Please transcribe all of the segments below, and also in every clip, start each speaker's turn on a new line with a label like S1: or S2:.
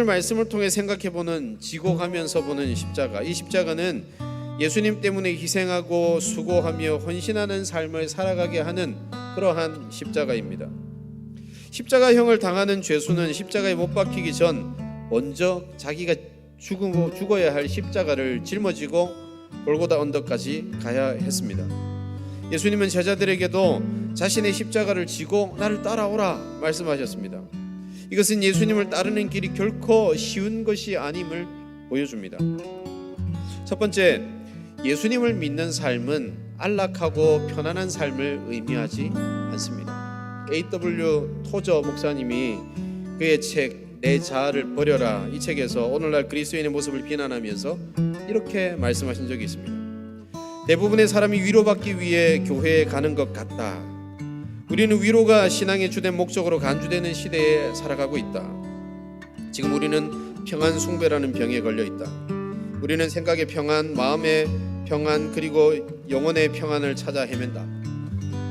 S1: 말씀을 통해 생각해보는, 지고 가면서 보는 십자가, 이 십자가는 예수님 때문에 희생하고 수고하며 헌신하는 삶을 살아가게 하는 그러한 십자가입니다. 십자가형을 당하는 죄수는 십자가에 못 박히기 전 먼저 자기가 죽어야 할 십자가를 짊어지고 골고다 언덕까지 가야 했습니다. 예수님은 제자들에게도 자신의 십자가를 지고 나를 따라오라 말씀하셨습니다. 이것은 예수님을 따르는 길이 결코 쉬운 것이 아님을 보여줍니다. 첫 번째, 예수님을 믿는 삶은 안락하고 편안한 삶을 의미하지 않습니다. A.W. 토저 목사님이 그의 책 내 자아를 버려라, 이 책에서 오늘날 그리스도인의 모습을 비난하면서 이렇게 말씀하신 적이 있습니다. 대부분의 사람이 위로받기 위해 교회에 가는 것 같다. 우리는 위로가 신앙의 주된 목적으로 간주되는 시대에 살아가고 있다. 지금 우리는 평안 숭배라는 병에 걸려 있다. 우리는 생각의 평안, 마음의 평안, 그리고 영혼의 평안을 찾아 헤맨다.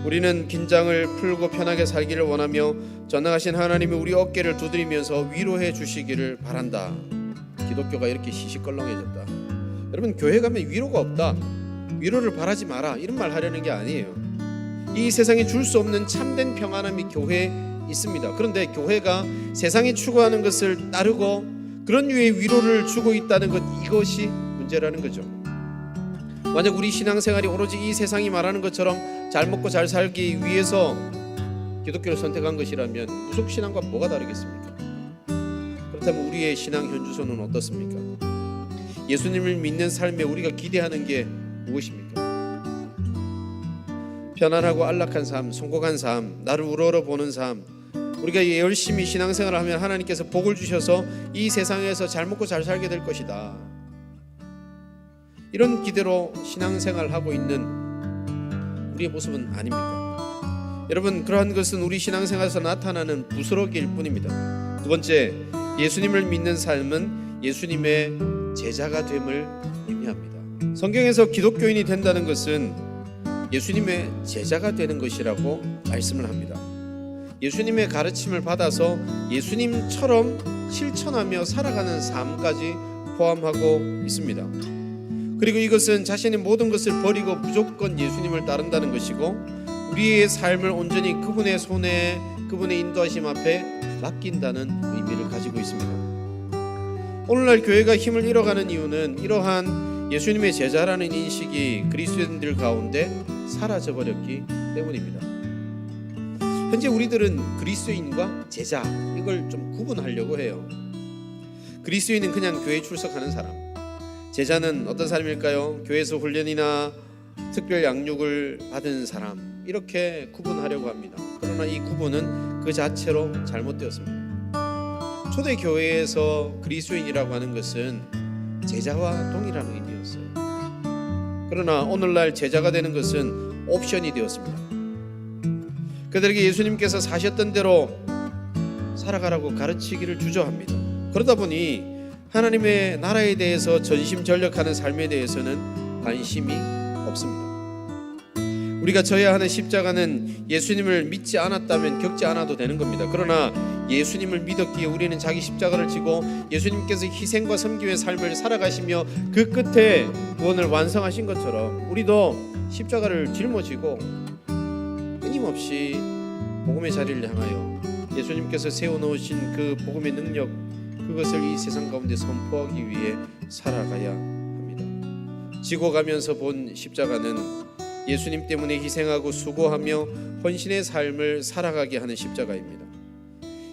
S1: 우리는 긴장을 풀고 편하게 살기를 원하며 전능하신 하나님이 우리 어깨를 두드리면서 위로해 주시기를 바란다. 기독교가 이렇게 시시껄렁해졌다. 여러분, 교회 가면 위로가 없다, 위로를 바라지 마라, 이런 말 하려는 게 아니에요. 이 세상에 줄 수 없는 참된 평안함이 교회에 있습니다. 그런데 교회가 세상이 추구하는 것을 따르고 그런 류의 위로를 주고 있다는 것, 이것이 문제라는 거죠. 만약 우리 신앙생활이 오로지 이 세상이 말하는 것처럼 잘 먹고 잘 살기 위해서 기독교를 선택한 것이라면 무속신앙과 뭐가 다르겠습니까? 그렇다면 우리의 신앙 현주소는 어떻습니까? 예수님을 믿는 삶에 우리가 기대하는 게 무엇입니까? 편안하고 안락한 삶, 성공한 삶, 나를 우러러 보는 삶, 우리가 열심히 신앙생활을 하면 하나님께서 복을 주셔서 이 세상에서 잘 먹고 잘 살게 될 것이다, 이런 기대로 신앙생활을 하고 있는 우리의 모습은 아닙니까? 여러분, 그러한 것은 우리 신앙생활에서 나타나는 부스러기일 뿐입니다. 두 번째, 예수님을 믿는 삶은 예수님의 제자가 됨을 의미합니다. 성경에서 기독교인이 된다는 것은 예수님의 제자가 되는 것이라고 말씀을 합니다. 예수님의 가르침을 받아서 예수님처럼 실천하며 살아가는 삶까지 포함하고 있습니다. 그리고 이것은 자신의 모든 것을 버리고 무조건 예수님을 따른다는 것이고, 우리의 삶을 온전히 그분의 손에, 그분의 인도하심 앞에 맡긴다는 의미를 가지고 있습니다. 오늘날 교회가 힘을 잃어가는 이유는 이러한 예수님의 제자라는 인식이 그리스도인들 가운데 사라져버렸기 때문입니다. 현재 우리들은 그리스도인과 제자, 이걸 좀 구분하려고 해요. 그리스도인은 그냥 교회에 출석하는 사람, 제자는 어떤 사람일까요? 교회에서 훈련이나 특별 양육을 받은 사람, 이렇게 구분하려고 합니다. 그러나 이 구분은 그 자체로 잘못되었습니다. 초대교회에서 그리스도인이라고 하는 것은 제자와 동일한 의미였어요. 그러나 오늘날 제자가 되는 것은 옵션이 되었습니다. 그들에게 예수님께서 사셨던 대로 살아가라고 가르치기를 주저합니다. 그러다 보니 하나님의 나라에 대해서 전심전력하는 삶에 대해서는 관심이 없습니다. 우리가 져야 하는 십자가는 예수님을 믿지 않았다면 겪지 않아도 되는 겁니다. 그러나 예수님을 믿었기에 우리는 자기 십자가를 지고 예수님께서 희생과 섬김의 삶을 살아가시며 그 끝에 구원을 완성하신 것처럼 우리도 십자가를 짊어지고 끊임없이 복음의 자리를 향하여 예수님께서 세워놓으신 그 복음의 능력, 그것을 이 세상 가운데 선포하기 위해 살아가야 합니다. 지고 가면서 본 십자가는 예수님 때문에 희생하고 수고하며 헌신의 삶을 살아가게 하는 십자가입니다.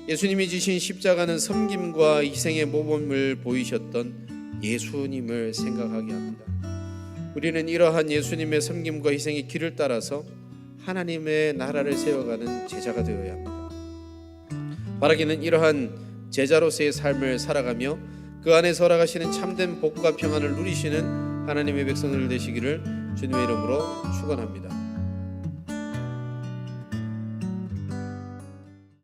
S1: 예수님이 지신 십자가는 섬김과 희생의 모범을 보이셨던 예수님을 생각하게 합니다. 우리는 이러한 예수님의 섬김과 희생의 길을 따라서 하나님의 나라를 세워가는 제자가 되어야 합니다. 바라기는 이러한 제자로서의 삶을 살아가며 그 안에 살아가시는 참된 복과 평안을 누리시는 하나님의 백성들 되시기를 주님의 이름으로 축원합니다.